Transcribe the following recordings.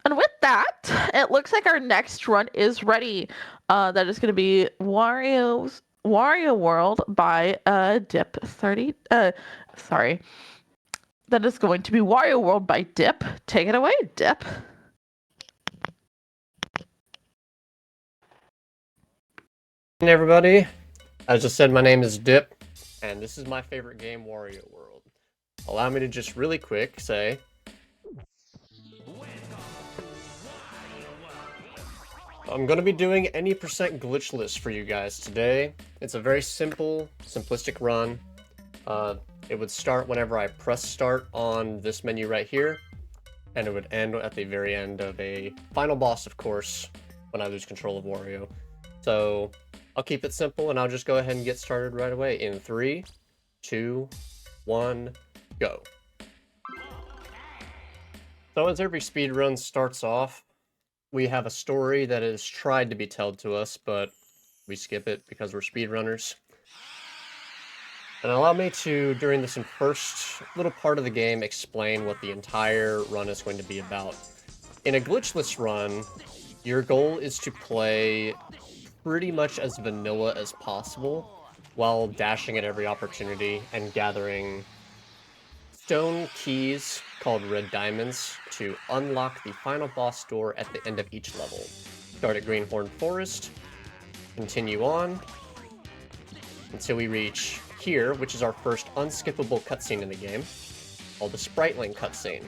And with that, it looks like our next run is ready. That is going to be Wario World by dip30. Sorry. That is going to be Wario World by Dip. Take it away, Dip. Hey everybody, as just said, my name is Dip, and this is my favorite game, Wario World. Allow me to just really quick say, I'm going to be doing any percent glitchless for you guys today. It's a very simple, simplistic run. It would start whenever I press start on this menu right here, and it would end at the very end of a final boss, of course, when I lose control of Wario. So I'll keep it simple, and I'll just go ahead and get started right away in 3, 2, 1, go. So as every speedrun starts off, we have a story that is tried to be told to us, but we skip it because we're speedrunners. And allow me to, during this first little part of the game, explain what the entire run is going to be about. In a glitchless run, your goal is to play pretty much as vanilla as possible, while dashing at every opportunity and gathering stone keys called red diamonds to unlock the final boss door at the end of each level. Start at Greenhorn Forest, continue on until we reach here, which is our first unskippable cutscene in the game, called the Spriteling cutscene.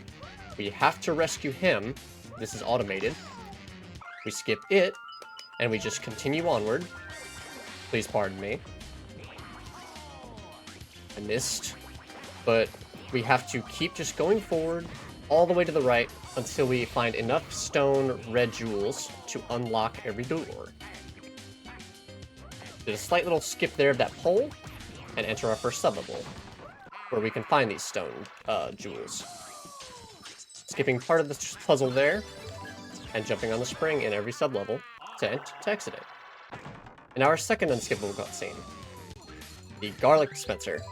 We have to rescue him. This is automated. We skip it, and we just continue onward. Please pardon me. I missed, but we have to keep just going forward all the way to the right until we find enough stone red jewels to unlock every door. There's a slight little skip there of that pole, and enter our first sublevel, where we can find these stone jewels. Skipping part of the puzzle there, and jumping on the spring in every sublevel to exit it. And our second unskippable cutscene, the garlic dispenser.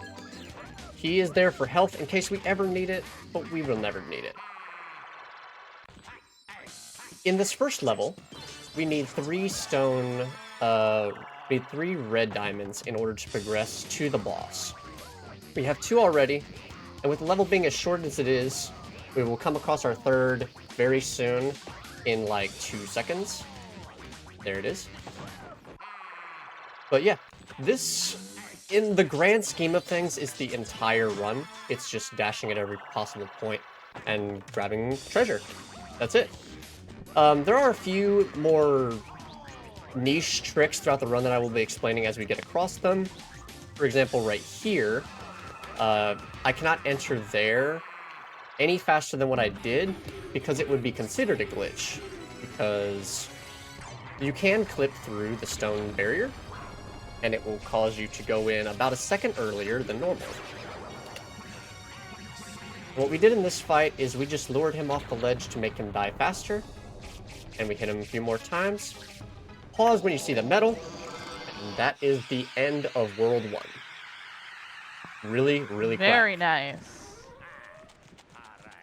He is there for health in case we ever need it, but we will never need it. In this first level, we need 3 red diamonds in order to progress to the boss. We have 2 already, and with the level being as short as it is, we will come across our third very soon in like 2 seconds. There it is. But yeah, this, in the grand scheme of things, is the entire run. It's just dashing at every possible point and grabbing treasure. That's it. There are a few more niche tricks throughout the run that I will be explaining as we get across them. For example, right here, I cannot enter there any faster than what I did because it would be considered a glitch, because you can clip through the stone barrier and it will cause you to go in about a second earlier than normal. What we did in this fight is we just lured him off the ledge to make him die faster, and we hit him a few more times. Pause when you see the medal, and that is the end of World 1. Really, really quack. Very nice.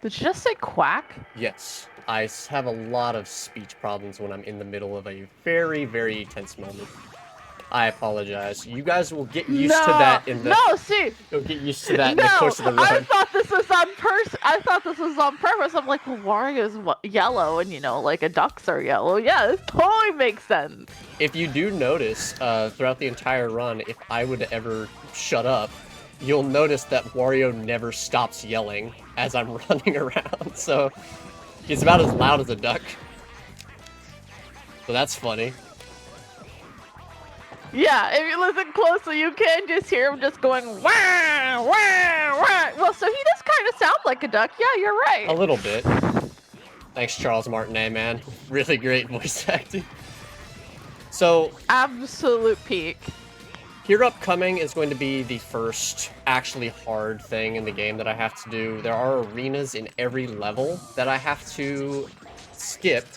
Did you just say quack? Yes. I have a lot of speech problems when I'm in the middle of a very, very tense moment. I apologize. You guys will get used to that in the... You'll get used to that in the course of the run. I thought this was on purpose. I'm like, well, Wario's yellow, and like ducks are yellow. Yeah, this totally makes sense. If you do notice, throughout the entire run, if I would ever shut up, you'll notice that Wario never stops yelling as I'm running around, so he's about as loud as a duck. So that's funny. Yeah, if you listen closely, you can just hear him just going, wah, wah, wah. Well, so he does kind of sound like a duck. Yeah, you're right. A little bit. Thanks, Charles Martinet, man. Really great voice acting. So, absolute peak. Here upcoming is going to be the first actually hard thing in the game that I have to do. There are arenas in every level that I have to skip,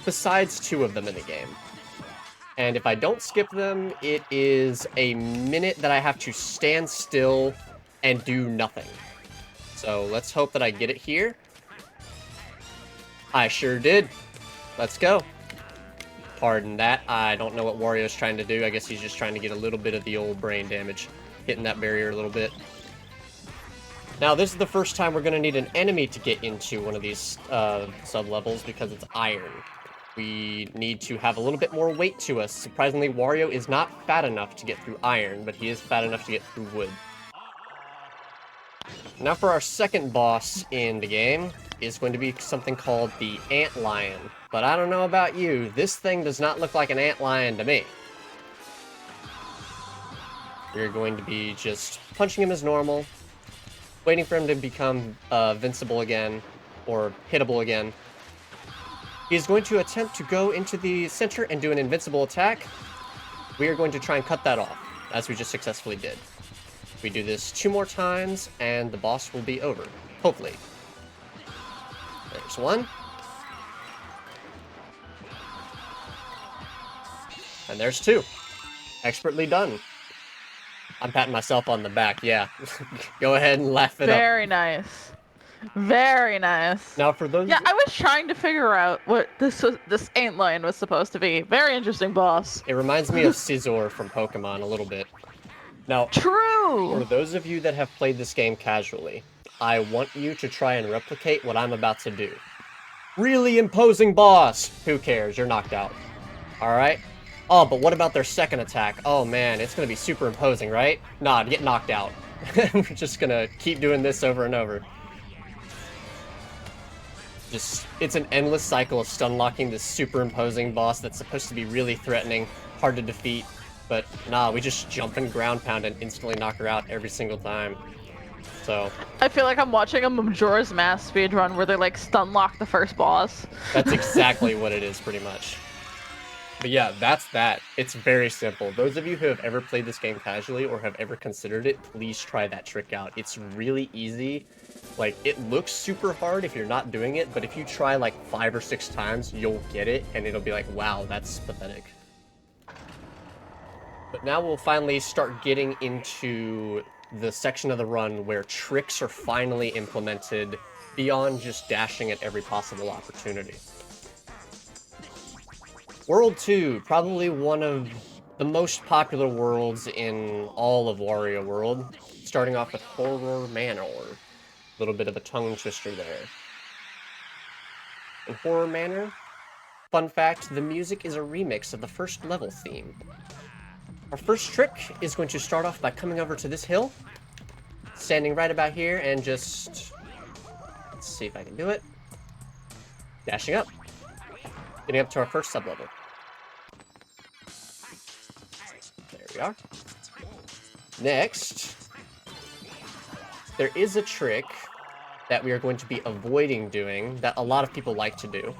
besides 2 of them in the game. And if I don't skip them, it is a minute that I have to stand still and do nothing. So let's hope that I get it here. I sure did. Let's go. Pardon that. I don't know what Wario's trying to do. I guess he's just trying to get a little bit of the old brain damage. Hitting that barrier a little bit. Now, this is the first time we're going to need an enemy to get into one of these sub-levels because it's iron. We need to have a little bit more weight to us. Surprisingly, Wario is not fat enough to get through iron, but he is fat enough to get through wood. Now for our second boss in the game is going to be something called the Ant Lion. But I don't know about you, this thing does not look like an ant lion to me. We're going to be just punching him as normal, waiting for him to become invincible again, or hittable again. He's going to attempt to go into the center and do an invincible attack. We are going to try and cut that off, as we just successfully did. We do this 2 more times, and the boss will be over. Hopefully. There's one. And there's 2. Expertly done. I'm patting myself on the back, yeah. Go ahead and laugh it up. Very nice. Very nice. Now for those... Yeah, I was trying to figure out what this ant lion was supposed to be. Very interesting boss. It reminds me of Scizor from Pokemon a little bit. Now, True! for those of you that have played this game casually, I want you to try and replicate what I'm about to do. Really imposing boss! Who cares? You're knocked out. Alright? Oh, but what about their second attack? Oh man, it's gonna be super imposing, right? Nah, get knocked out. We're just gonna keep doing this over and over. It's an endless cycle of stun locking this super imposing boss that's supposed to be really threatening, hard to defeat, but nah, we just jump and ground pound and instantly knock her out every single time. So I feel like I'm watching a Majora's Mask speedrun where they like stun lock the first boss. that's exactly what it is, pretty much. But yeah, that's that. It's very simple. Those of you who have ever played this game casually or have ever considered it, please try that trick out. It's really easy. Like, it looks super hard if you're not doing it, but if you try like 5 or 6 times, you'll get it, and it'll be like, wow, that's pathetic. But now we'll finally start getting into the section of the run where tricks are finally implemented beyond just dashing at every possible opportunity. World 2, probably one of the most popular worlds in all of Wario World, starting off with Horror Manor. A little bit of a tongue twister there. In Horror Manor, fun fact, the music is a remix of the first level theme. Our first trick is going to start off by coming over to this hill, standing right about here, and just... let's see if I can do it. Dashing up. Getting up to our first sublevel. There we are. Next, there is a trick that we are going to be avoiding doing that a lot of people like to do.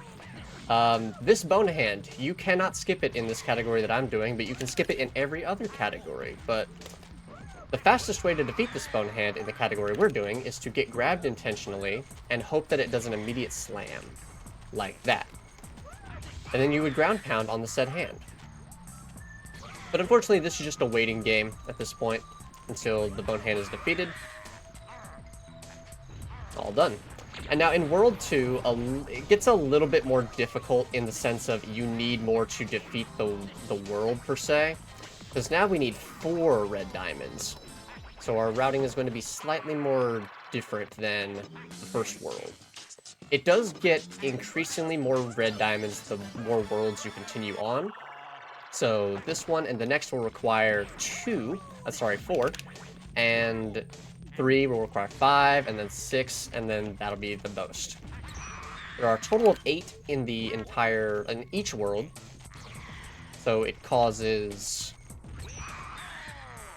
This bone hand, you cannot skip it in this category that I'm doing, but you can skip it in every other category. But the fastest way to defeat this bone hand in the category we're doing is to get grabbed intentionally and hope that it does an immediate slam. Like that. And then you would ground pound on the said hand. But unfortunately, this is just a waiting game at this point until the bone hand is defeated. All done. And now in World 2, it gets a little bit more difficult in the sense of you need more to defeat the world, per se. Because now we need 4 red diamonds. So our routing is going to be slightly more different than the first world. It does get increasingly more red diamonds the more worlds you continue on. So this one and the next will require 4, and 3 will require 5, and then 6, and then that'll be the most. There are a total of 8 in each world, so it causes...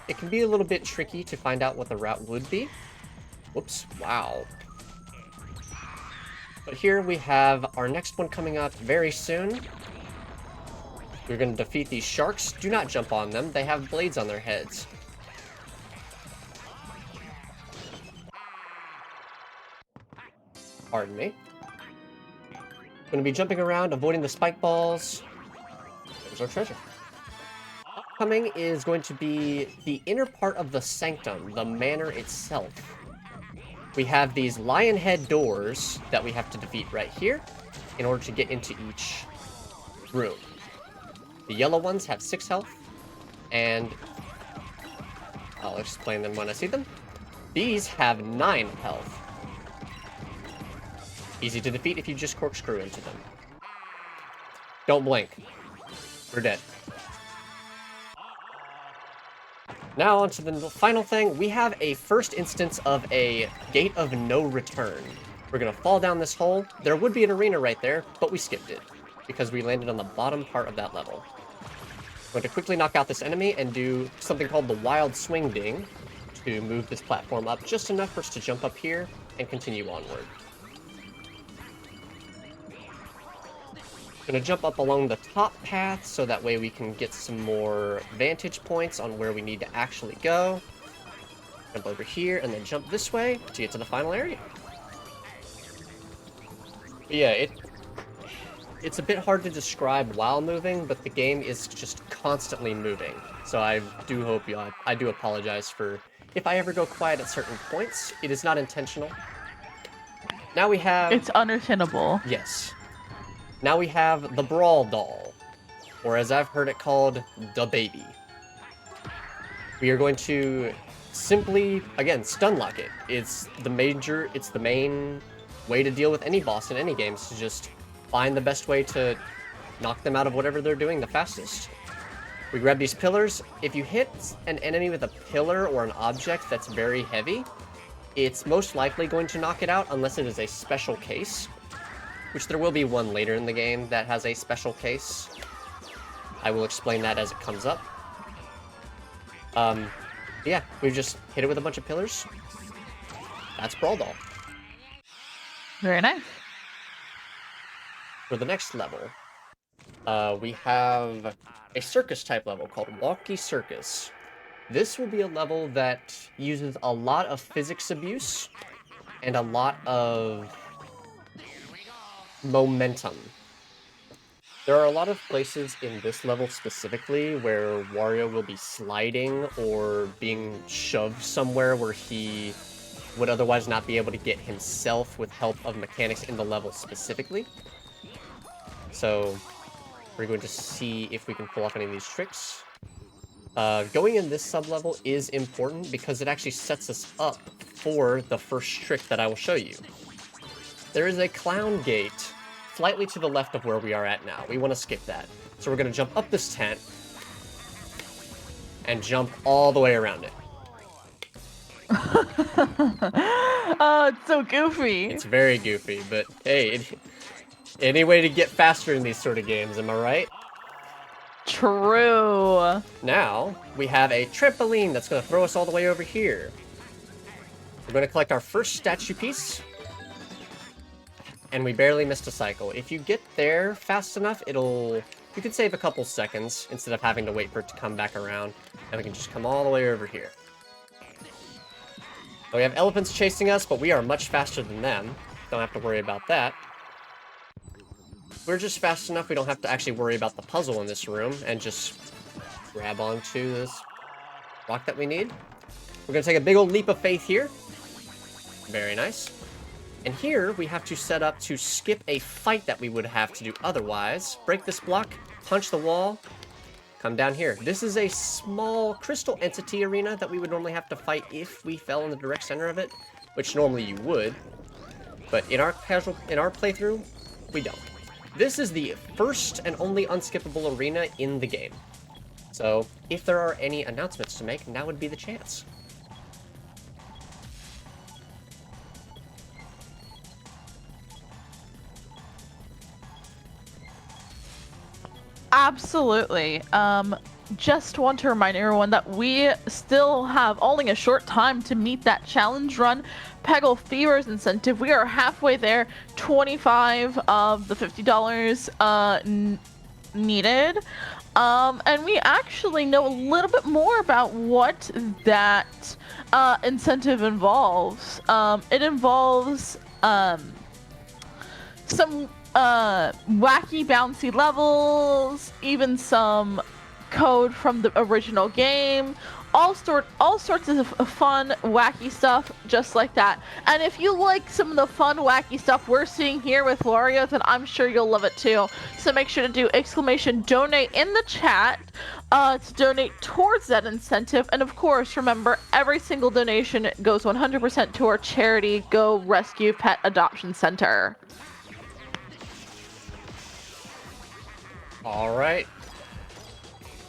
it can be a little bit tricky to find out what the route would be. Whoops, wow. But here we have our next one coming up very soon. We're going to defeat these sharks. Do not jump on them. They have blades on their heads. Pardon me. Going to be jumping around, avoiding the spike balls. There's our treasure. Upcoming is going to be the inner part of the sanctum, the manor itself. We have these lion head doors that we have to defeat right here. in order to get into each room. The yellow ones have 6 health, and I'll explain them when I see them. These have 9 health. Easy to defeat if you just corkscrew into them. Don't blink. We're dead. Now on to the final thing. We have a first instance of a gate of no return. We're going to fall down this hole. There would be an arena right there, but we skipped it because we landed on the bottom part of that level. I'm going to quickly knock out this enemy and do something called the wild swing ding to move this platform up just enough for us to jump up here and continue onward. Going to jump up along the top path so that way we can get some more vantage points on where we need to actually go. Jump over here and then jump this way to get to the final area. But yeah, it's a bit hard to describe while moving, but the game is just constantly moving. So I do hope I do apologize for if I ever go quiet at certain points. It is not intentional. Now we have... It's understandable. Yes. Now we have the Brawl Doll, or as I've heard it called, the baby. We are going to simply, again, stun lock it. It's the main way to deal with any boss in any game, is to just find the best way to knock them out of whatever they're doing the fastest. We grab these pillars. If you hit an enemy with a pillar or an object that's very heavy, it's most likely going to knock it out unless it is a special case. Which there will be one later in the game that has a special case. I will explain that as it comes up. Yeah, we've just hit it with a bunch of pillars. That's Brawl Doll. Very nice. For the next level, we have a circus type level called Wonky Circus. This will be a level that uses a lot of physics abuse and a lot of momentum. There are a lot of places in this level specifically where Wario will be sliding or being shoved somewhere where he would otherwise not be able to get himself with help of mechanics in the level specifically. So we're going to see if we can pull off any of these tricks. Going in this sub-level is important because it actually sets us up for the first trick that I will show you. There is a clown gate slightly to the left of where we are at now. We want to skip that. So we're going to jump up this tent and jump all the way around it. Oh, it's so goofy. It's very goofy, but hey, any way to get faster in these sort of games, am I right? True. Now, we have a trampoline that's going to throw us all the way over here. We're going to collect our first statue piece. And we barely missed a cycle. If you get there fast enough, you could save a couple seconds instead of having to wait for it to come back around. And we can just come all the way over here. So we have elephants chasing us, but we are much faster than them. Don't have to worry about that. We're just fast enough we don't have to actually worry about the puzzle in this room and just grab onto this rock that we need. We're going to take a big old leap of faith here. Very nice. And here, we have to set up to skip a fight that we would have to do otherwise. Break this block, punch the wall, come down here. This is a small crystal entity arena that we would normally have to fight if we fell in the direct center of it, which normally you would. But in our playthrough, we don't. This is the first and only unskippable arena in the game. So, if there are any announcements to make, now would be the chance. Absolutely. Just want to remind everyone that we still have only a short time to meet that challenge run Peggle Fever's incentive. We are halfway there. 25 of the $50 needed. And we actually know a little bit more about what that incentive involves. It involves some wacky bouncy levels, even some code from the original game, all sorts of fun, wacky stuff just like that. And if you like some of the fun, wacky stuff we're seeing here with Wario, then I'm sure you'll love it too. So make sure to do exclamation donate in the chat to donate towards that incentive. And of course, remember, every single donation goes 100% to our charity, Go Rescue Pet Adoption Center. All right.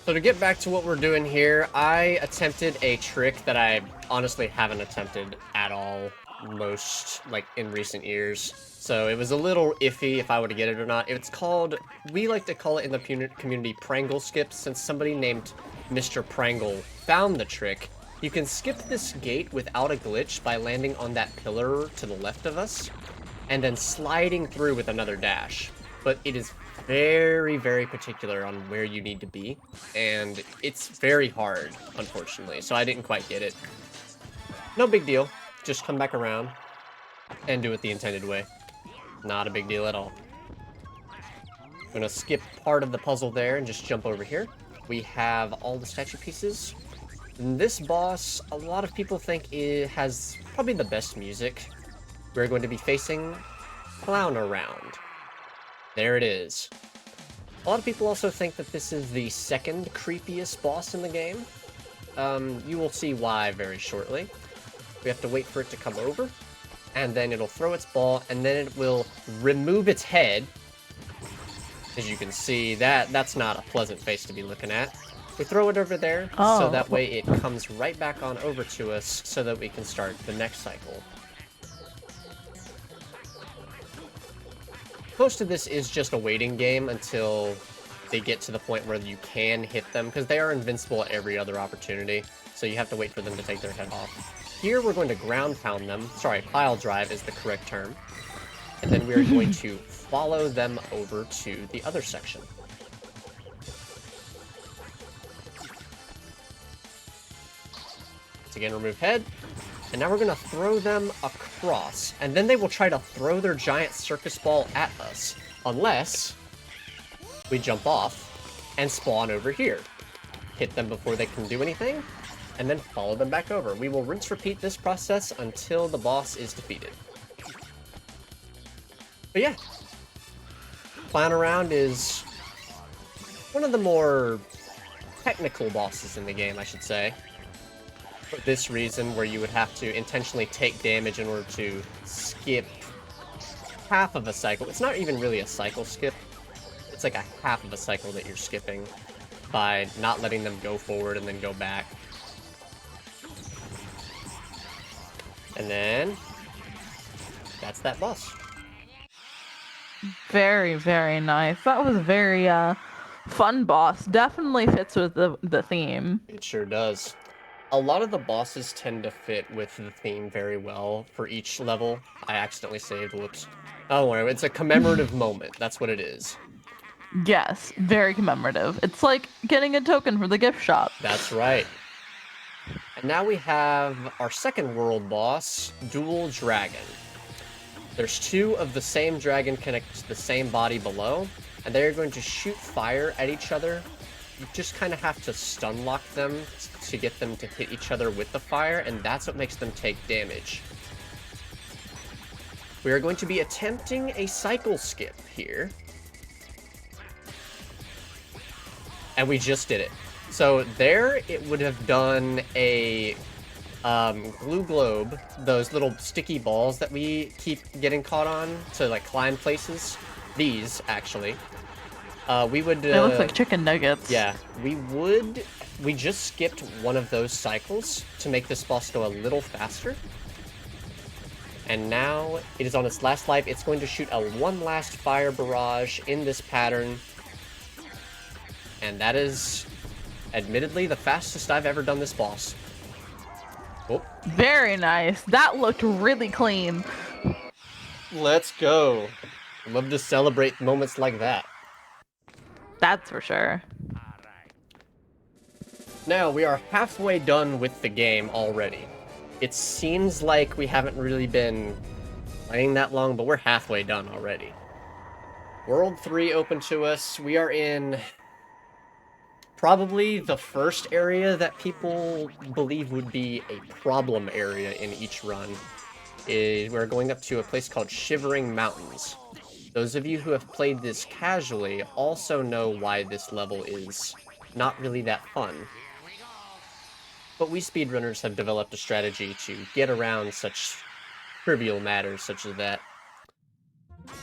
So to get back to what we're doing here, I attempted a trick that I honestly haven't attempted at all in recent years. So it was a little iffy if I would get it or not. It's called, we like to call it in the community Prangle Skip, since somebody named Mr. Prangle found the trick. You can skip this gate without a glitch by landing on that pillar to the left of us, and then sliding through with another dash. But it is very, very particular on where you need to be, and it's very hard, unfortunately, so I didn't quite get it. No big deal. Just come back around and do it the intended way. Not a big deal at all. I'm gonna skip part of the puzzle there and just jump over here. We have all the statue pieces. And this boss, a lot of people think it has probably the best music. We're going to be facing Clown Around. There it is. A lot of people also think that this is the second creepiest boss in the game. You will see why very shortly. We have to wait for it to come over, and then it'll throw its ball, and then it will remove its head. As you can see, that's not a pleasant face to be looking at. We throw it over there, so that way it comes right back on over to us, so that we can start the next cycle. Most of this is just a waiting game until they get to the point where you can hit them, because they are invincible at every other opportunity, so you have to wait for them to take their head off. Here we're going to ground pound them. Sorry, pile drive is the correct term. And then we are going to follow them over to the other section. Once again, remove head. And now we're going to throw them across. And then they will try to throw their giant circus ball at us. Unless we jump off and spawn over here. Hit them before they can do anything. And then follow them back over. We will rinse repeat this process until the boss is defeated. But yeah. Clown Around is one of the more technical bosses in the game, I should say. For this reason, where you would have to intentionally take damage in order to skip half of a cycle. It's not even really a cycle skip. It's like a half of a cycle that you're skipping by not letting them go forward and then go back. And then that's that boss. Very, very nice. That was a very fun boss. Definitely fits with the theme. It sure does. A lot of the bosses tend to fit with the theme very well for each level. I accidentally saved, whoops. Don't worry, it's a commemorative moment. That's what it is. Yes, very commemorative. It's like getting a token from the gift shop. That's right. And now we have our second world boss, Dual Dragon. There's two of the same dragon connected to the same body below, and they're going to shoot fire at each other. You just kind of have to stun lock them to get them to hit each other with the fire, and that's what makes them take damage. We are going to be attempting a cycle skip here. And we just did it. So there, it would have done a glue globe, those little sticky balls that we keep getting caught on to like climb places. These, actually. We would... They look like chicken nuggets. Yeah, we just skipped one of those cycles to make this boss go a little faster. And now it is on its last life. It's going to shoot one last fire barrage in this pattern. And that is, admittedly, the fastest I've ever done this boss. Oh. Very nice. That looked really clean. Let's go. I love to celebrate moments like that. That's for sure. Now, we are halfway done with the game already. It seems like we haven't really been playing that long, but we're halfway done already. World 3 open to us. We are in Probably the first area that people believe would be a problem area in each run is we're going up to a place called Shivering Mountains. Those of you who have played this casually also know why this level is not really that fun. But we speedrunners have developed a strategy to get around such trivial matters such as that.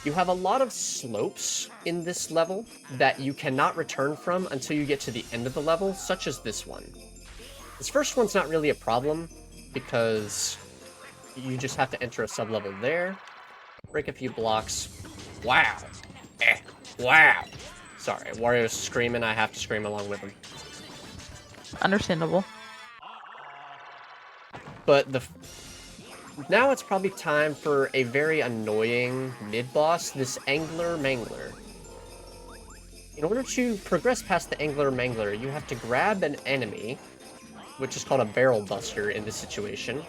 You have a lot of slopes in this level that you cannot return from until you get to the end of the level, such as this one. This first one's not really a problem, because you just have to enter a sub-level there, break a few blocks. Wow. Wow. Sorry, Wario's screaming, I have to scream along with him. Understandable. But now it's probably time for a very annoying mid-boss, this Angler Mangler. In order to progress past the Angler Mangler, you have to grab an enemy, which is called a Barrel Buster in this situation,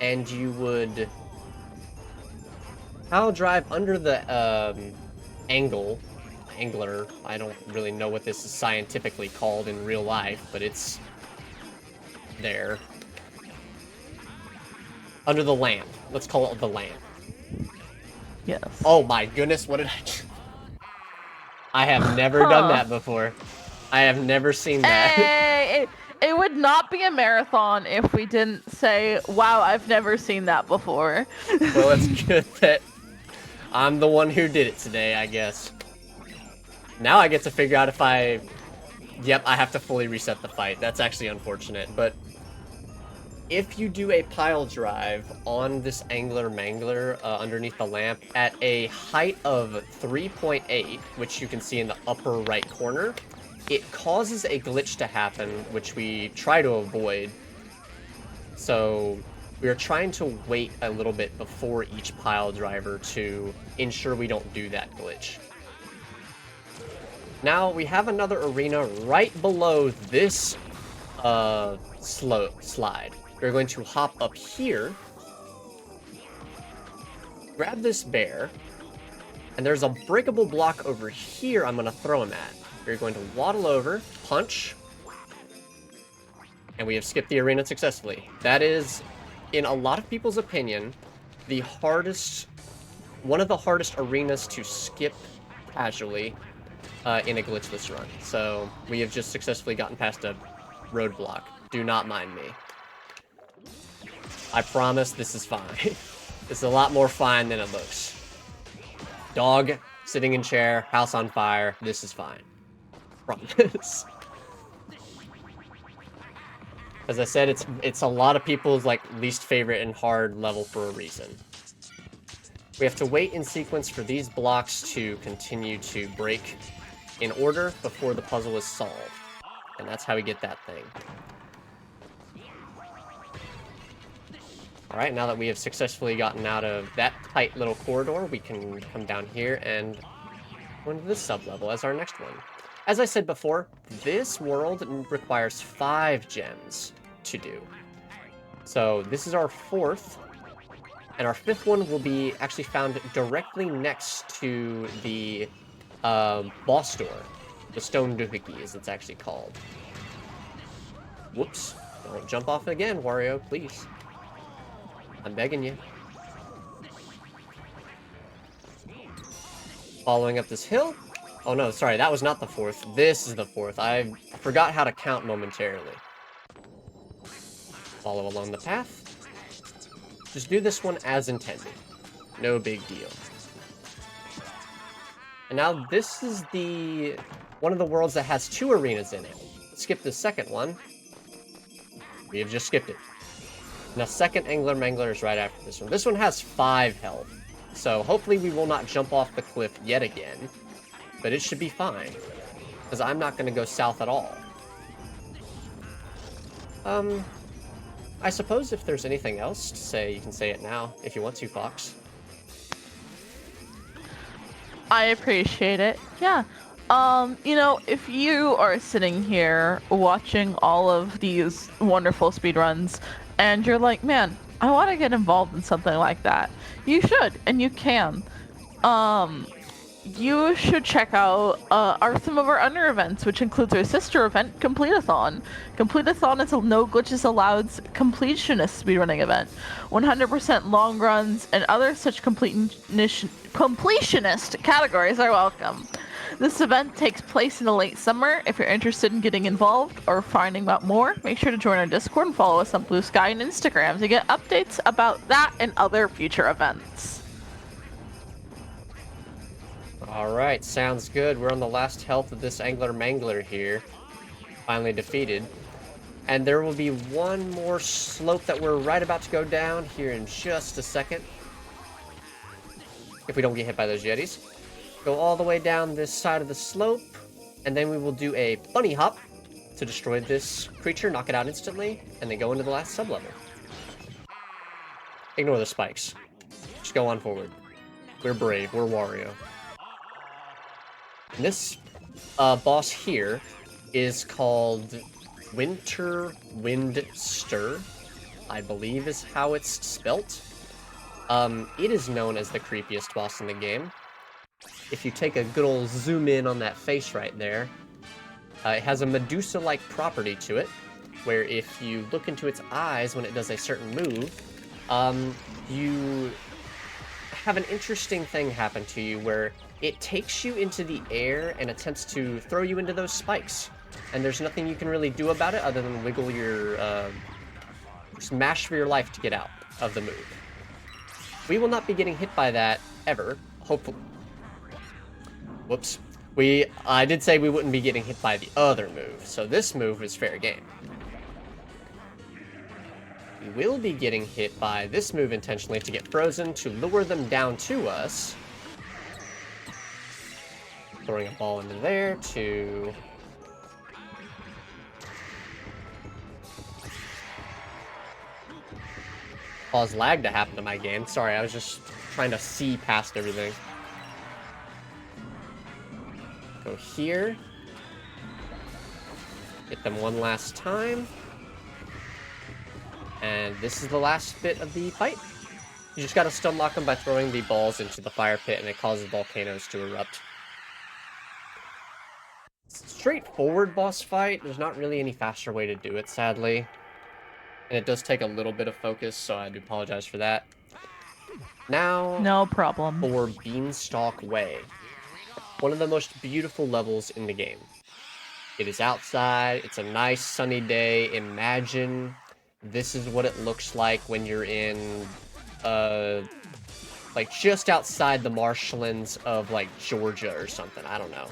and you would pile drive under the angler. I don't really know what this is scientifically called in real life, but it's there. Under the lamp. Let's call it the lamp. Yes. Oh my goodness, what did I do? I have never done that before. I have never seen that. Hey, it would not be a marathon if we didn't say, wow, I've never seen that before. Well, it's good that I'm the one who did it today, I guess. Now I get to figure out if Yep, I have to fully reset the fight. That's actually unfortunate, but if you do a pile drive on this Angler Mangler underneath the lamp at a height of 3.8, which you can see in the upper right corner, it causes a glitch to happen, which we try to avoid. So we are trying to wait a little bit before each pile driver to ensure we don't do that glitch. Now we have another arena right below this slide. We're going to hop up here, grab this bear, and there's a breakable block over here I'm going to throw him at. We're going to waddle over, punch, and we have skipped the arena successfully. That is, in a lot of people's opinion, one of the hardest arenas to skip casually in a glitchless run. So we have just successfully gotten past a roadblock. Do not mind me. I promise this is fine. This is a lot more fine than it looks. Dog, sitting in chair, house on fire, this is fine. Promise. As I said, it's a lot of people's least favorite and hard level for a reason. We have to wait in sequence for these blocks to continue to break in order before the puzzle is solved. And that's how we get that thing. Alright, now that we have successfully gotten out of that tight little corridor, we can come down here and go into this sub-level as our next one. As I said before, this world requires 5 gems to do. So this is our 4th, and our 5th one will be actually found directly next to the boss door. The Stone Doohickey, as it's actually called. Whoops. Don't jump off again, Wario, please. I'm begging you. Following up this hill. Oh no, sorry, that was not the 4th. This is the 4th. I forgot how to count momentarily. Follow along the path. Just do this one as intended. No big deal. And now this is one of the worlds that has 2 arenas in it. Let's skip the second one. We have just skipped it. Now, second Angler Mangler is right after this one. This one has 5 health, so hopefully we will not jump off the cliff yet again, but it should be fine, because I'm not going to go south at all. I suppose if there's anything else to say, you can say it now, if you want to, Fox. I appreciate it. Yeah. You know, if you are sitting here watching all of these wonderful speedruns, and you're like, man, I want to get involved in something like that, you should, and you can. you should check out some of our other events, which includes our sister event, Complete-a-thon. Complete-a-thon is a no glitches allowed completionist speedrunning event. 100% long runs and other such completionist categories are welcome. This event takes place in the late summer. If you're interested in getting involved or finding out more, make sure to join our Discord and follow us on Blue Sky and Instagram to get updates about that and other future events. Alright, sounds good. We're on the last health of this Angler Mangler here. Finally defeated. And there will be one more slope that we're right about to go down here in just a second. If we don't get hit by those Yetis. Go all the way down this side of the slope. And then we will do a bunny hop to destroy this creature, knock it out instantly, and then go into the last sub-level. Ignore the spikes. Just go on forward. We're brave. We're Wario. And this boss here is called Winter Wind Stir, I believe is how it's spelt. It is known as the creepiest boss in the game. If you take a good old zoom in on that face right there, it has a Medusa-like property to it, where if you look into its eyes when it does a certain move, you have an interesting thing happen to you where it takes you into the air and attempts to throw you into those spikes. And there's nothing you can really do about it other than wiggle your, smash for your life to get out of the move. We will not be getting hit by that ever, hopefully. Whoops. I did say we wouldn't be getting hit by the other move, so this move is fair game. We will be getting hit by this move intentionally to get frozen, to lure them down to us. Throwing a ball into there to... cause lag to happen to my game. Sorry, I was just trying to see past everything. Go here. Hit them one last time. And this is the last bit of the fight. You just gotta stun lock them by throwing the balls into the fire pit, and it causes volcanoes to erupt. Straightforward boss fight. There's not really any faster way to do it, sadly. And it does take a little bit of focus, so I do apologize for that. Now, no problem. For Beanstalk Way. One of the most beautiful levels in the game. It is outside, it's a nice sunny day. Imagine this is what it looks like when you're in, like just outside the marshlands of like Georgia or something, I don't know.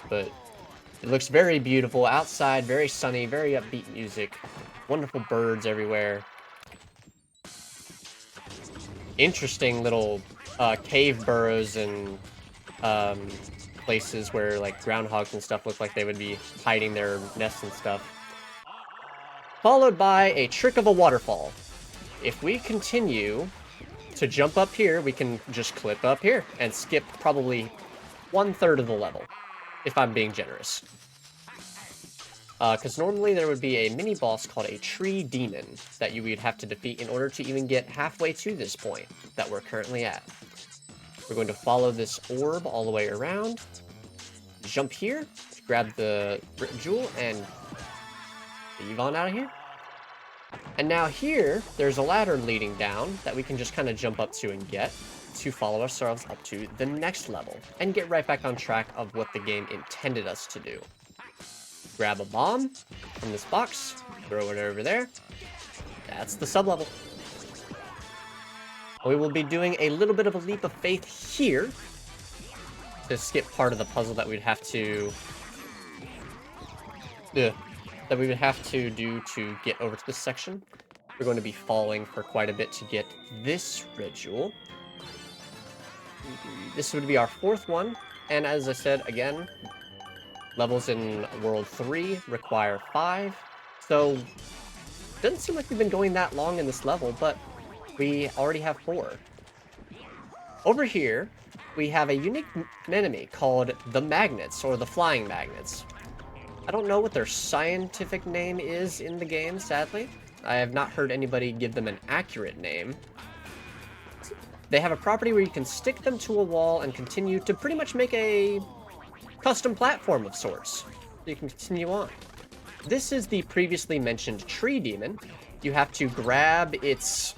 But it looks very beautiful outside, very sunny, very upbeat music. Wonderful birds everywhere. Interesting little cave burrows and places where like groundhogs and stuff look like they would be hiding their nests and stuff. Followed by a trick of a waterfall. If we continue to jump up here, we can just clip up here and skip probably 1/3 of the level, if I'm being generous. Because normally there would be a mini-boss called a Tree Demon that you would have to defeat in order to even get halfway to this point that we're currently at. We're going to follow this orb all the way around, jump here, grab the jewel, and leave on out of here. And now here, there's a ladder leading down that we can just kind of jump up to and get to follow ourselves up to the next level and get right back on track of what the game intended us to do. Grab a bomb from this box, throw it over there. That's the sub-level. We will be doing a little bit of a leap of faith here to skip part of the puzzle that we'd have to do to get over to this section. We're going to be falling for quite a bit to get this red jewel. This would be our 4th one, and as I said again, levels in World 3 require 5, so doesn't seem like we've been going that long in this level, but we already have 4. Over here, we have a unique enemy called the Magnets, or the Flying Magnets. I don't know what their scientific name is in the game, sadly. I have not heard anybody give them an accurate name. they have a property where you can stick them to a wall and continue to pretty much make a custom platform of sorts. So you can continue on. This is the previously mentioned tree demon. You have to grab its...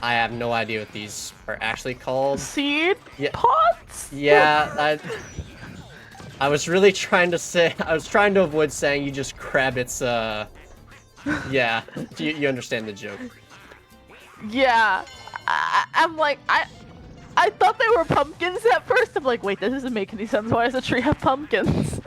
I have no idea what these are actually called. Seed Yeah. pods? Yeah, I was really trying to say... I was trying to avoid saying you just grab its, Yeah, you understand the joke. Yeah. I'm like, I thought they were pumpkins at first. I'm like, wait, this doesn't make any sense. Why does a tree have pumpkins?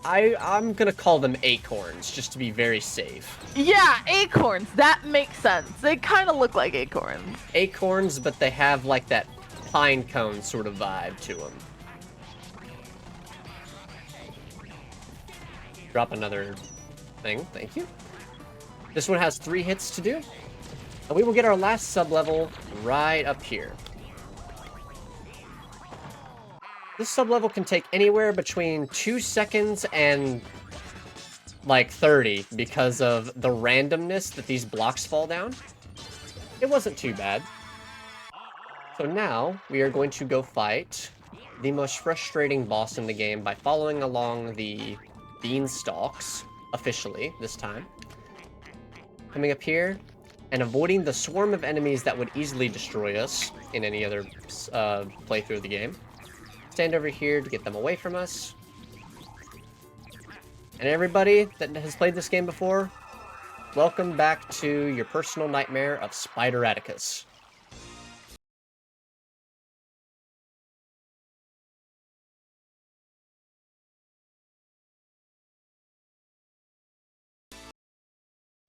I'm gonna call them acorns, just to be very safe. Yeah, acorns. That makes sense. They kind of look like acorns. Acorns, but they have, like, that pine cone sort of vibe to them. Drop another thing, thank you. This one has 3 hits to do. And we will get our last sub-level right up here. This sub-level can take anywhere between 2 seconds and, like, 30 because of the randomness that these blocks fall down. It wasn't too bad. So now, we are going to go fight the most frustrating boss in the game by following along the beanstalks, officially, this time. Coming up here, and avoiding the swarm of enemies that would easily destroy us in any other playthrough of the game. Stand over here to get them away from us. And everybody that has played this game before, welcome back to your personal nightmare of Spider-Atticus.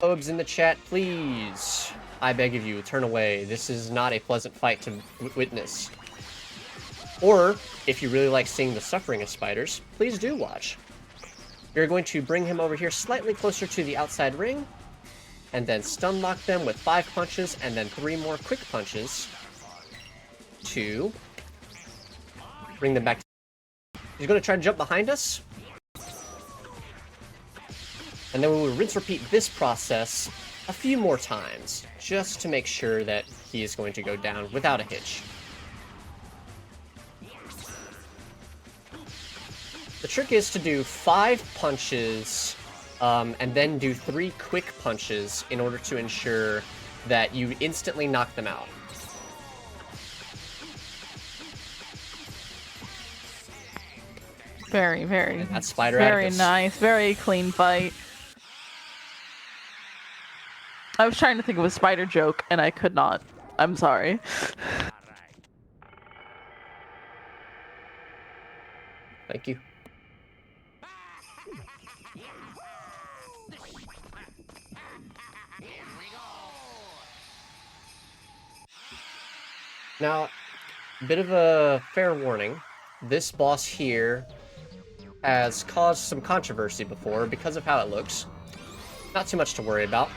Obes in the chat, please. I beg of you, turn away. This is not a pleasant fight to witness. Or, if you really like seeing the suffering of spiders, please do watch. You're going to bring him over here slightly closer to the outside ring, and then stun lock them with 5 punches, and then 3 more quick punches to bring them back. He's going to try to jump behind us. And then we will rinse repeat this process a few more times, just to make sure that he is going to go down without a hitch. The trick is to do 5 punches, and then do 3 quick punches in order to ensure that you instantly knock them out. Very, very, that's Spider very Atticus. nice. Very clean fight. I was trying to think of a spider joke, and I could not. I'm sorry. Thank you. Now, a bit of a fair warning. This boss here has caused some controversy before because of how it looks. Not too much to worry about.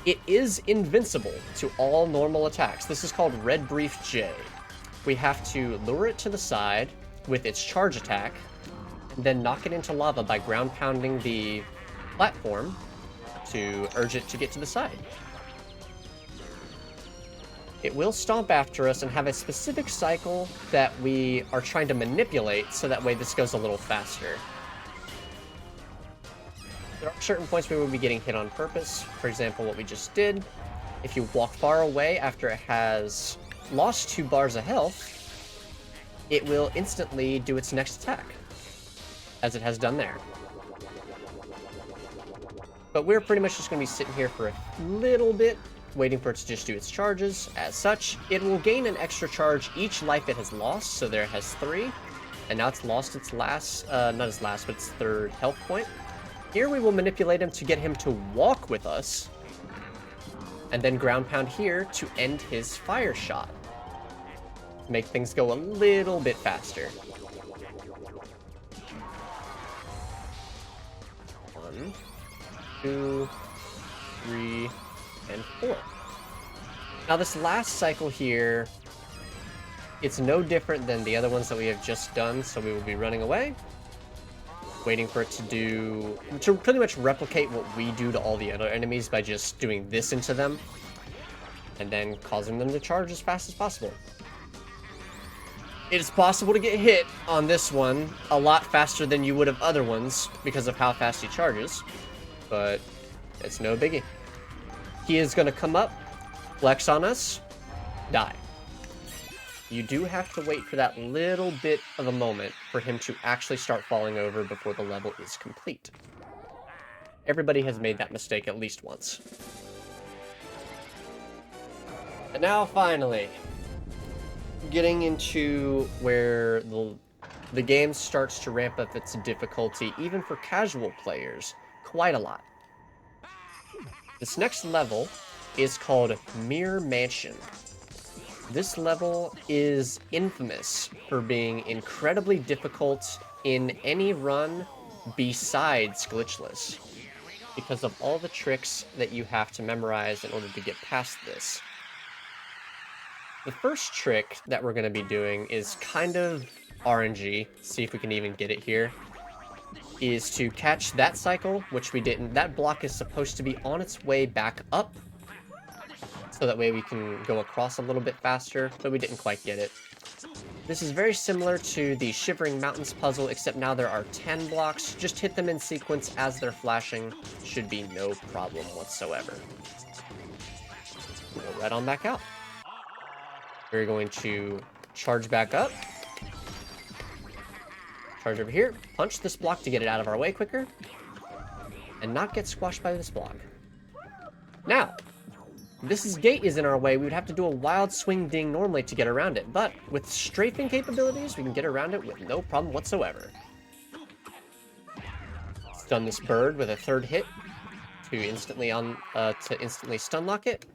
It is invincible to all normal attacks. This is called Red Brief J. We have to lure it to the side with its charge attack, and then knock it into lava by ground pounding the platform to urge it to get to the side. It will stomp after us and have a specific cycle that we are trying to manipulate so that way this goes a little faster. There are certain points where we'll be getting hit on purpose. For example, what we just did. If you walk far away after it has lost 2 bars of health, it will instantly do its next attack, as it has done there. But we're pretty much just going to be sitting here for a little bit, waiting for it to just do its charges. As such, it will gain an extra charge each life it has lost, so there it has 3. And now it's lost its last, not its last, but its 3rd health point. Here we will manipulate him to get him to walk with us, and then ground pound here to end his fire shot. Make things go a little bit faster. 1, 2, 3, and 4. Now this last cycle here, it's no different than the other ones that we have just done, so we will be running away, waiting for it to pretty much replicate what we do to all the other enemies by just doing this into them. and then causing them to charge as fast as possible. It is possible to get hit on this one a lot faster than you would have other ones because of how fast he charges, but it's no biggie. He is going to come up, flex on us, die. You do have to wait for that little bit of a moment for him to actually start falling over before the level is complete. Everybody has made that mistake at least once. And now, finally, getting into where the game starts to ramp up its difficulty, even for casual players, quite a lot. This next level is called Mirror Mansion. This level is infamous for being incredibly difficult in any run besides Glitchless, because of all the tricks that you have to memorize in order to get past this. The first trick that we're going to be doing is kind of RNG, see if we can even get it here, is to catch that cycle, which we didn't. That block is supposed to be on its way back up, so that way we can go across a little bit faster, but we didn't quite get it. This is very similar to the Shivering Mountains puzzle, except now there are 10 blocks. Just hit them in sequence as they're flashing. Should be no problem whatsoever. Go right on back out. We're going to charge back up. Charge over here. Punch this block to get it out of our way quicker. And not get squashed by this block. Now, this gate is in our way. We would have to do a wild swing ding normally to get around it. But with strafing capabilities, we can get around it with no problem whatsoever. Stun this bird with a third hit to instantly stun lock it.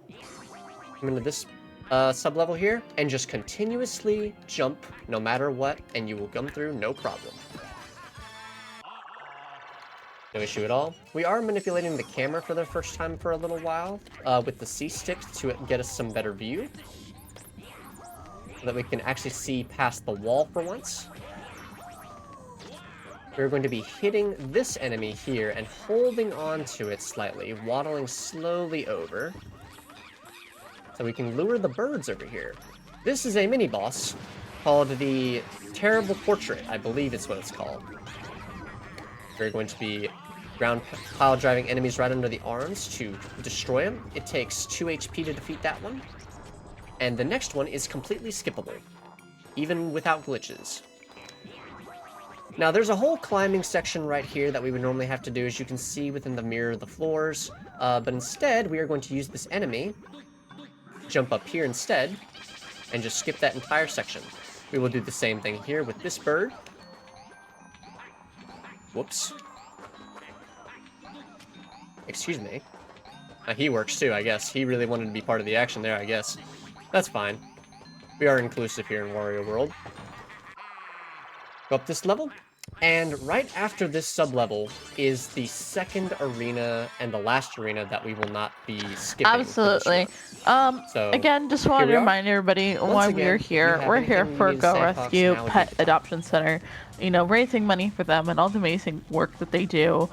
Come into this sub-level here, and just continuously jump no matter what, and you will come through no problem. No issue at all. We are manipulating the camera for the first time for a little while with the C-stick to get us some better view, so that we can actually see past the wall for once. We're going to be hitting this enemy here and holding on to it slightly, waddling slowly over, so we can lure the birds over here. This is a mini-boss called the Terrible Portrait, I believe it's what it's called. We're going to be ground pile driving enemies right under the arms to destroy them. It takes 2 HP to defeat that one. And the next one is completely skippable, even without glitches. Now, there's a whole climbing section right here that we would normally have to do, as you can see within the mirror of the floors. But instead, we are going to use this enemy, jump up here instead, and just skip that entire section. We will do the same thing here with this bird. Whoops. Excuse me. He works too, I guess. He really wanted to be part of the action there, I guess. That's fine. We are inclusive here in Wario World. Go up this level, and right after this sub-level is the second arena and the last arena that we will not be skipping. Absolutely. So, again, just wanted to remind everybody why we're here. We're here for Go Rescue Pet Adoption Center. You know, raising money for them and all the amazing work that they do.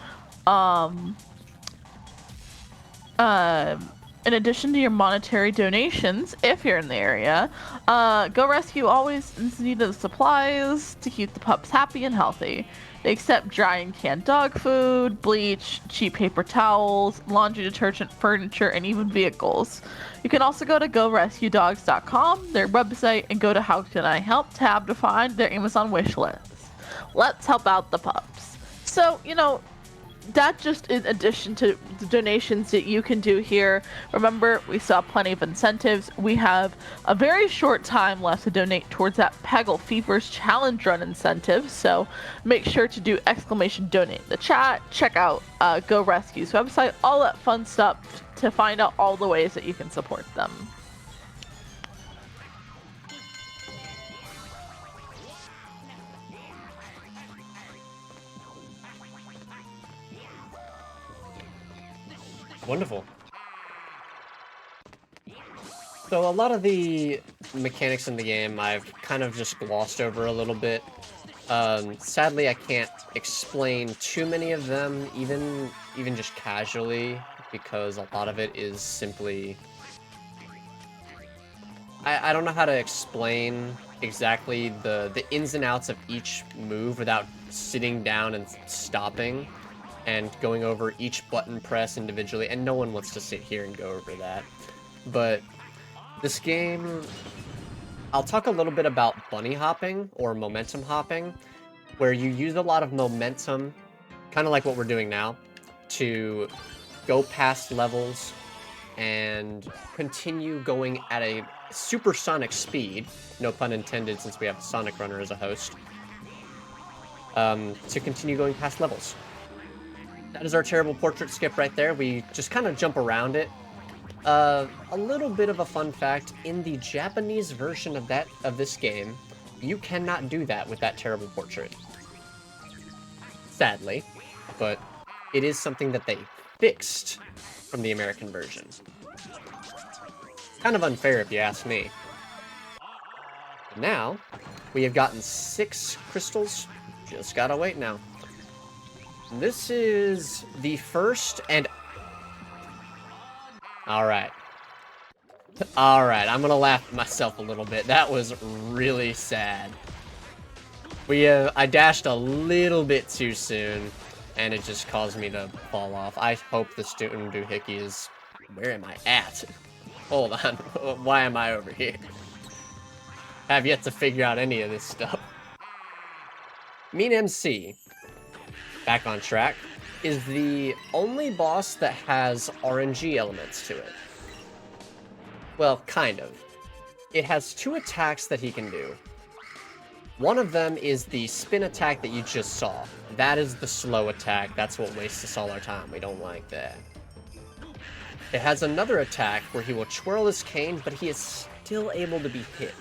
In addition to your monetary donations, if you're in the area, Go Rescue always is needed supplies to keep the pups happy and healthy. They accept dry and canned dog food, bleach, cheap paper towels, laundry detergent, furniture, and even vehicles. You can also go to GoRescueDogs.com, their website, and go to How Can I Help tab to find their Amazon wish list. Let's help out the pups. So, you know, that just in addition to the donations that you can do here. Remember, we saw plenty of incentives. We have a very short time left to donate towards that Peggle Fever's Challenge Run incentive, so make sure to do !donate in the chat. Check out Go Rescue's website, all that fun stuff to find out all the ways that you can support them. Wonderful. So a lot of the mechanics in the game I've kind of just glossed over a little bit. Sadly, I can't explain too many of them, even just casually, because a lot of it is simply I don't know how to explain exactly the ins and outs of each move without sitting down and stopping and going over each button press individually, and no one wants to sit here and go over that. But this game, I'll talk a little bit about bunny hopping or momentum hopping, where you use a lot of momentum, kind of like what we're doing now, to go past levels and continue going at a supersonic speed, no pun intended since we have Sonic Runner as a host, to continue going past levels. That is our terrible portrait skip right there. We just kind of jump around it. A little bit of a fun fact, in the Japanese version of this game, you cannot do that with that terrible portrait. Sadly, but it is something that they fixed from the American version. Kind of unfair if you ask me. Now, we have gotten 6 crystals. Just gotta wait now. This is the first and... Alright. Alright, I'm gonna laugh at myself a little bit. That was really sad. I dashed a little bit too soon, and it just caused me to fall off. I hope the student doohickey is... Where am I at? Hold on. Why am I over here? Have yet to figure out any of this stuff. Mean MC, back on track, is the only boss that has RNG elements to it. Well, kind of. It has 2 attacks that he can do. One of them is the spin attack that you just saw. That is the slow attack. That's what wastes us all our time. We don't like that. It has another attack where he will twirl his cane, but he is still able to be hit.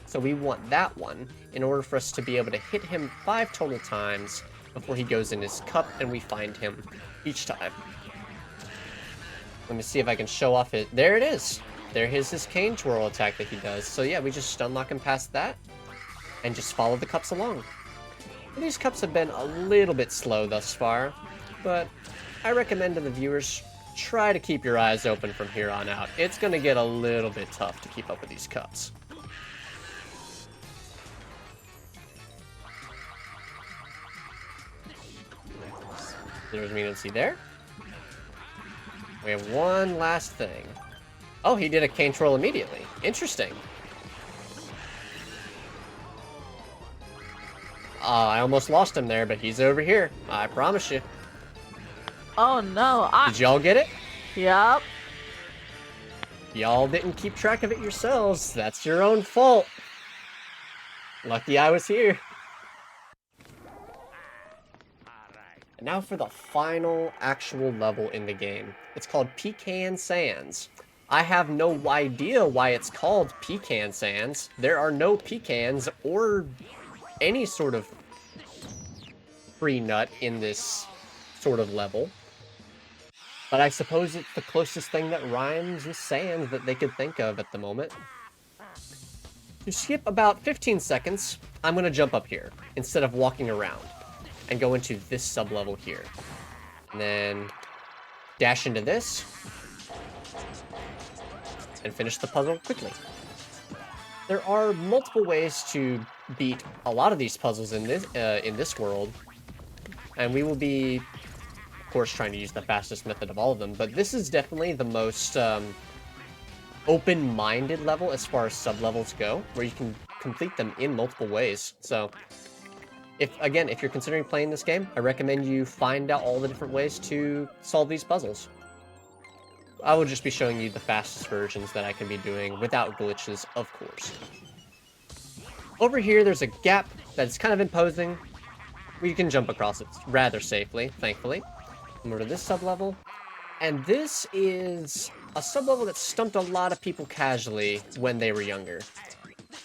So we want that one in order for us to be able to hit him 5 total times before he goes in his cup and we find him each time. Let me see if I can show off it. There it is. There is his cane twirl attack that he does. So yeah, we just unlock him past that and just follow the cups along. These cups have been a little bit slow thus far, but I recommend to the viewers, try to keep your eyes open from here on out. It's going to get a little bit tough to keep up with these cups. There's Mean MC there. We have one last thing. Oh, he did a cane twirl immediately. Interesting. I almost lost him there, but he's over here. I promise you. Oh no, Did y'all get it? Yep. Y'all didn't keep track of it yourselves. That's your own fault. Lucky I was here. And now for the final actual level in the game. It's called Pecan Sands. I have no idea why it's called Pecan Sands. There are no pecans or any sort of free nut in this sort of level. But I suppose it's the closest thing that rhymes with sand that they could think of at the moment. To skip about 15 seconds, I'm going to jump up here instead of walking around and go into this sub-level here. And then dash into this and finish the puzzle quickly. There are multiple ways to beat a lot of these puzzles in this world, and we will be, of course, trying to use the fastest method of all of them, but this is definitely the most open-minded level as far as sub-levels go, where you can complete them in multiple ways. So, if you're considering playing this game, I recommend you find out all the different ways to solve these puzzles. I will just be showing you the fastest versions that I can be doing without glitches, of course. Over here, there's a gap that's kind of imposing. We can jump across it rather safely, thankfully. Over to this sub-level. And this is a sub-level that stumped a lot of people casually when they were younger.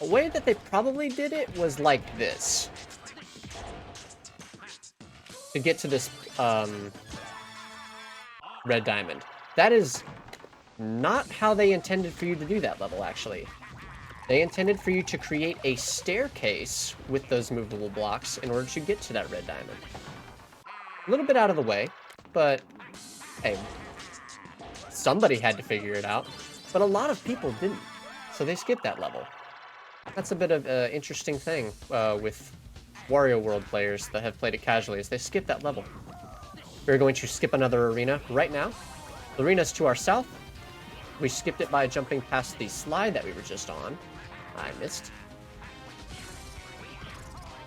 A way that they probably did it was like this. To get to this red diamond. That is not how they intended for you to do that level, actually. They intended for you to create a staircase with those movable blocks in order to get to that red diamond. A little bit out of the way, but hey, somebody had to figure it out. But a lot of people didn't. so they skip that level. That's a bit of an interesting thing with Wario World players that have played it casually, is they skip that level. We're going to skip another arena right now. The arena's to our south. We skipped it by jumping past the slide that we were just on. I missed.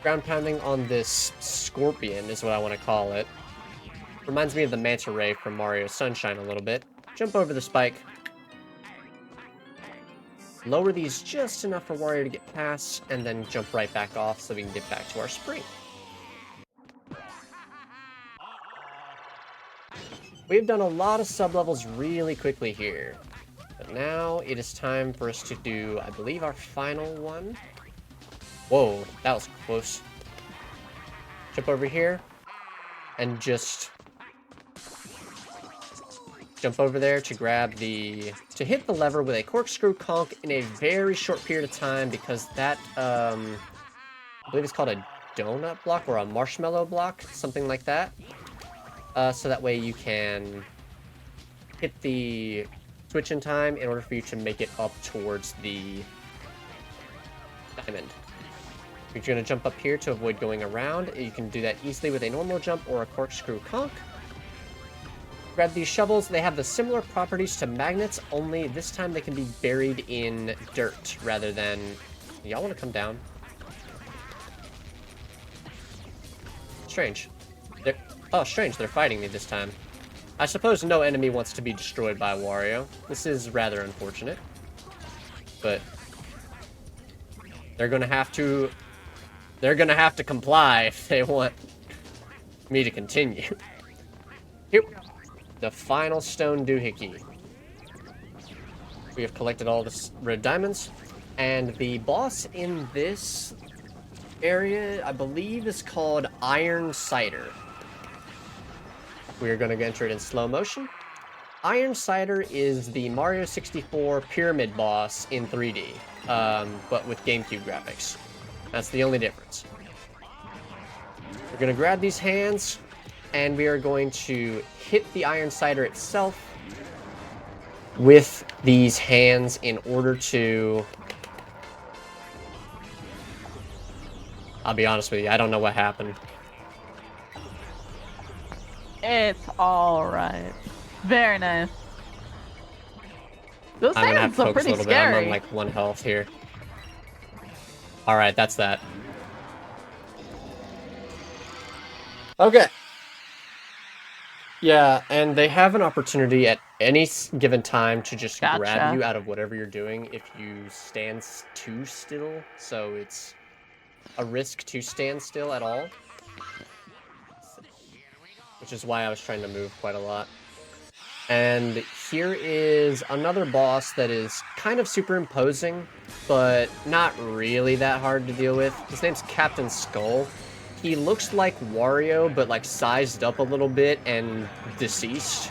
Ground pounding on this scorpion is what I want to call it. Reminds me of the manta ray from Mario Sunshine a little bit. Jump over the spike. Lower these just enough for Wario to get past, and then jump right back off so we can get back to our spring. We've done a lot of sub-levels really quickly here. But now it is time for us to do, I believe, our final one. Whoa, that was close. Jump over here, and just jump over there to grab to hit the lever with a corkscrew conk in a very short period of time, because that, I believe it's called a donut block or a marshmallow block, something like that. So that way you can hit the switch in time in order for you to make it up towards the diamond. You're going to jump up here to avoid going around. You can do that easily with a normal jump or a corkscrew conk. Grab these shovels. They have the similar properties to magnets, only this time they can be buried in dirt rather than... Y'all want to come down? Strange. Oh, strange. They're fighting me this time. I suppose no enemy wants to be destroyed by Wario. This is rather unfortunate. But they're gonna have to comply if they want me to continue. Here, the final stone doohickey. We have collected all the red diamonds, and the boss in this area, I believe, is called Iron Cider. We are going to enter it in slow motion. Iron Cider is the Mario 64 pyramid boss in 3D, but with GameCube graphics. That's the only difference. We're going to grab these hands, and we are going to hit the Iron Cider itself with these hands in order to... I'll be honest with you, I don't know what happened. It's alright. Very nice. Those I'm gonna have hands to are focus a pretty little bit. I'm scary. on like 1 health here. Alright, that's that. Okay. Yeah, and they have an opportunity at any given time to just grab Gotcha. you out of whatever you're doing if you stand too still. So it's a risk to stand still at all. Which is why I was trying to move quite a lot. And here is another boss that is kind of superimposing, but not really that hard to deal with. His name's Captain Skull. He looks like Wario, but like sized up a little bit and deceased.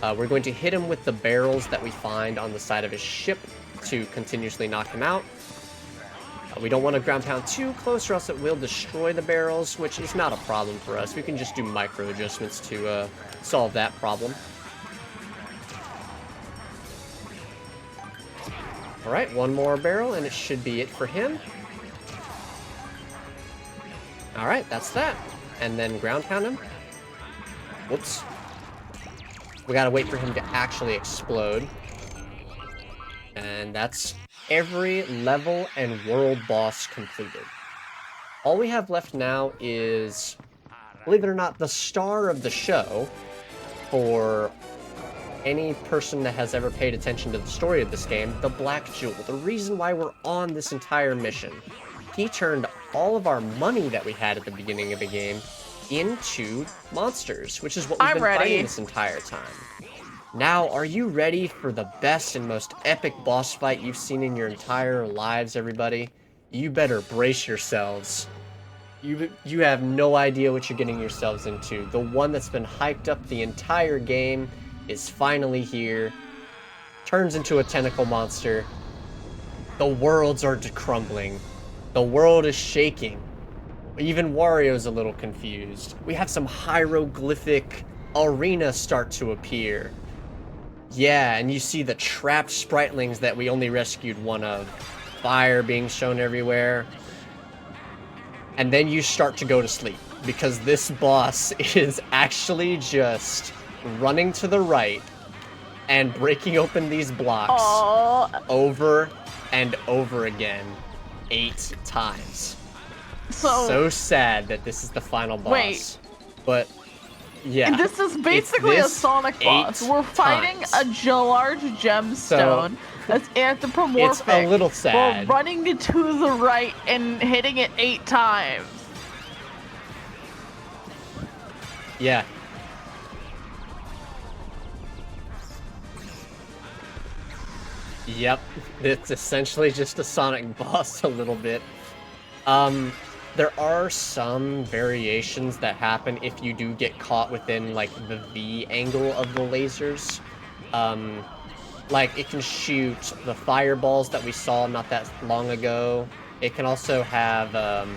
We're going to hit him with the barrels that we find on the side of his ship to continuously knock him out. We don't want to ground pound too close or else it will destroy the barrels, which is not a problem for us. We can just do micro adjustments to solve that problem. Alright, one more barrel and it should be it for him. Alright, that's that. And then ground pound him. Whoops. We gotta wait for him to actually explode. And that's every level and world boss completed. All we have left now is, believe it or not, the star of the show for any person that has ever paid attention to the story of this game, the Black Jewel. The reason why we're on this entire mission. He turned all of our money that we had at the beginning of the game into monsters, which is what we've been fighting this entire time. Now, are you ready for the best and most epic boss fight you've seen in your entire lives, everybody? You better brace yourselves. You have no idea what you're getting yourselves into. The one that's been hyped up the entire game is finally here. Turns into a tentacle monster. The worlds are crumbling. The world is shaking. Even Wario's a little confused. We have some hieroglyphic arenas start to appear. Yeah, and you see the trapped Spritlings that we only rescued one of. Fire being shown everywhere. And then you start to go to sleep, because this boss is actually just running to the right and breaking open these blocks over and over again 8 times. So sad that this is the final boss. Wait. But yeah. And this is basically a Sonic boss. We're fighting a large gemstone that's anthropomorphic. It's a little sad. We're running to the right and hitting it 8 times. Yeah. Yep. It's essentially just a Sonic boss a little bit. There are some variations that happen if you do get caught within, like, the V angle of the lasers. Like, it can shoot the fireballs that we saw not that long ago. It can also have,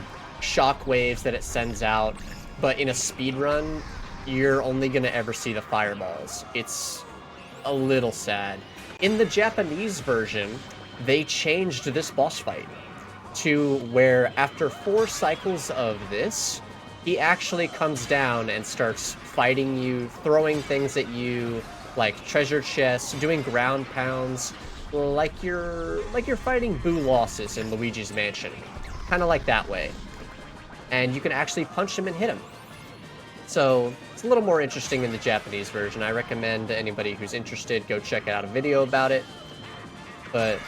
shock waves that it sends out. But in a speedrun, you're only gonna ever see the fireballs. It's a little sad. In the Japanese version, they changed this boss fight to where after 4 cycles of this, he actually comes down and starts fighting you, throwing things at you, like treasure chests, doing ground pounds, like you're fighting Boo Losses in Luigi's Mansion. Kind of like that way. And you can actually punch him and hit him. So it's a little more interesting in the Japanese version. I recommend to anybody who's interested, go check out a video about it. But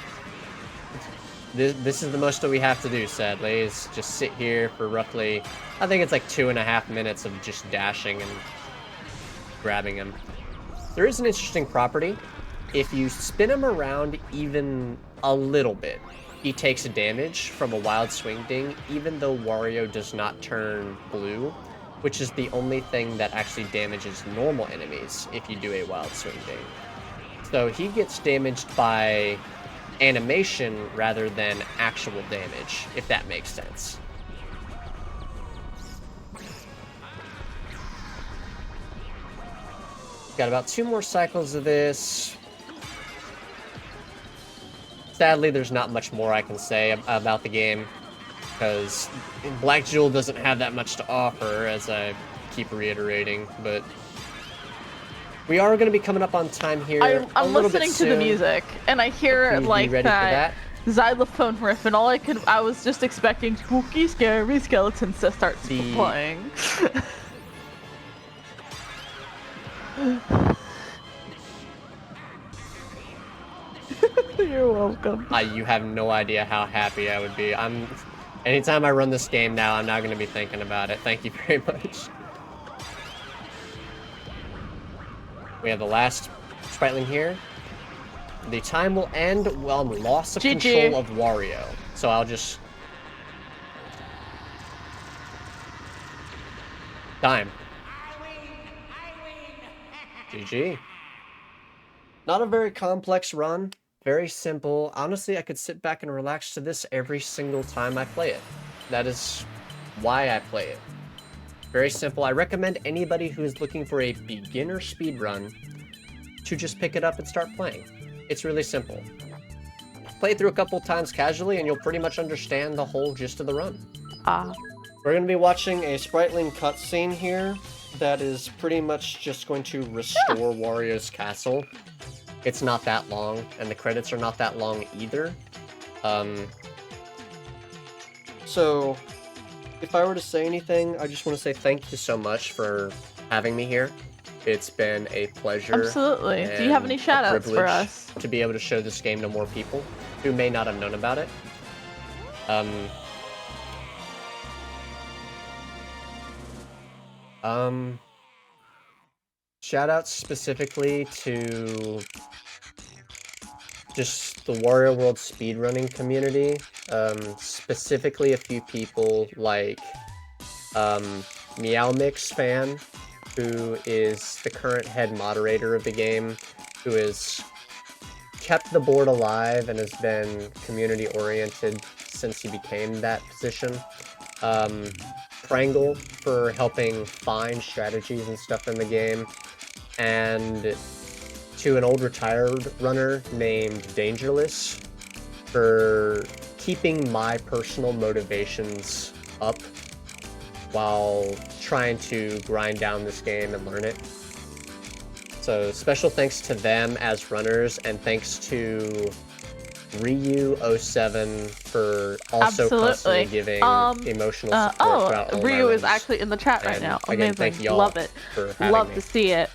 this is the most that we have to do, sadly, is just sit here for roughly, I think it's like 2.5 minutes of just dashing and grabbing him. There is an interesting property. If you spin him around even a little bit, he takes damage from a Wild Swing Ding, even though Wario does not turn blue, which is the only thing that actually damages normal enemies if you do a Wild Swing Ding. So he gets damaged by animation rather than actual damage, if that makes sense. Got about 2 more cycles of this. Sadly, there's not much more I can say about the game, because Black Jewel doesn't have that much to offer, as I keep reiterating, but we are going to be coming up on time here. I'm listening to the music, and I hear like that xylophone riff, and I was just expecting spooky, scary skeletons to start playing. You're welcome. You have no idea how happy I would be. Anytime I run this game now, I'm not going to be thinking about it. Thank you very much. We have the last Spriteling here. The time will end on loss of control of Wario. So I'll just... Time. GG. Not a very complex run. Very simple. Honestly, I could sit back and relax to this every single time I play it. That is why I play it. Very simple. I recommend anybody who is looking for a beginner speedrun to just pick it up and start playing. It's really simple. Play through a couple times casually and you'll pretty much understand the whole gist of the run. We're going to be watching a Spriteling cutscene here that is pretty much just going to restore Wario's castle. It's not that long, and the credits are not that long either. So, if I were to say anything, I just want to say thank you so much for having me here. It's been a pleasure. Absolutely. Do you have any shout-outs for us? To be able to show this game to more people who may not have known about it. Shout-outs specifically to just the Wario World speedrunning community. Specifically a few people like Meow Mix fan, who is the current head moderator of the game, who has kept the board alive and has been community-oriented since he became that position. Prangle for helping find strategies and stuff in the game. And to an old retired runner named Dangerless for keeping my personal motivations up while trying to grind down this game and learn it. So special thanks to them as runners, and thanks to Ryu07 for also constantly giving emotional support throughout all Ryu my is runs. actually in the chat right And now. again, Amazing. thank y'all Love it. for having Love me. to see it.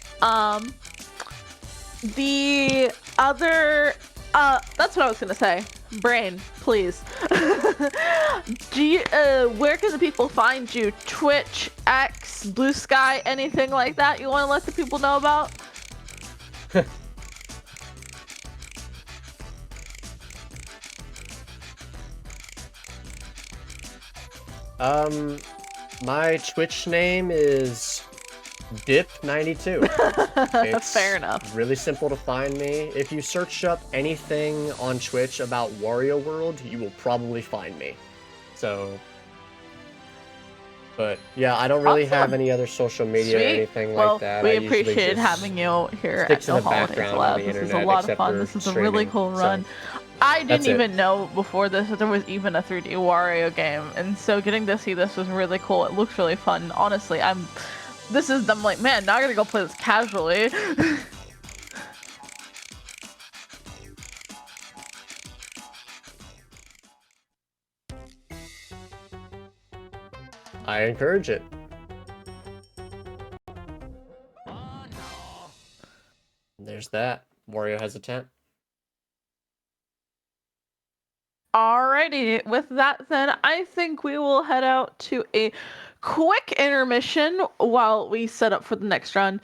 The other that's what I was gonna say. Brain, please. Do you, where can the people find you? Twitch, X, Blue Sky, anything like that you want to let the people know about? My Twitch name is dip92. It's Fair enough. really simple to find me. If you search up anything on Twitch about Wario World, you will probably find me. So, but yeah, I don't really have any other social media or anything like that. We I usually appreciate just having you here stick at to No the Holidays background Lab. on the This is a internet, lot of except fun. for This is a really streaming, cool so run. I didn't that's it. even know before this that there was even a 3D Wario game, and so getting to see this was really cool. It looks really fun. Honestly, I'm like, man, now I gotta go play this casually. I encourage it. There's that. Wario has a tent. Alrighty, with that then, I think we will head out to a quick intermission while we set up for the next run.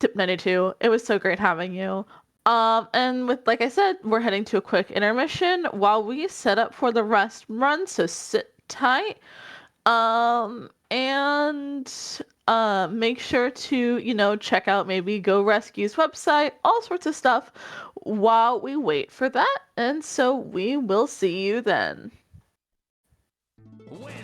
dip92, it was so great having you. And with, like I said, we're heading to a quick intermission while we set up for the rest run, so sit tight. And make sure to, check out maybe Go Rescue's website, all sorts of stuff while we wait for that. And so we will see you then. When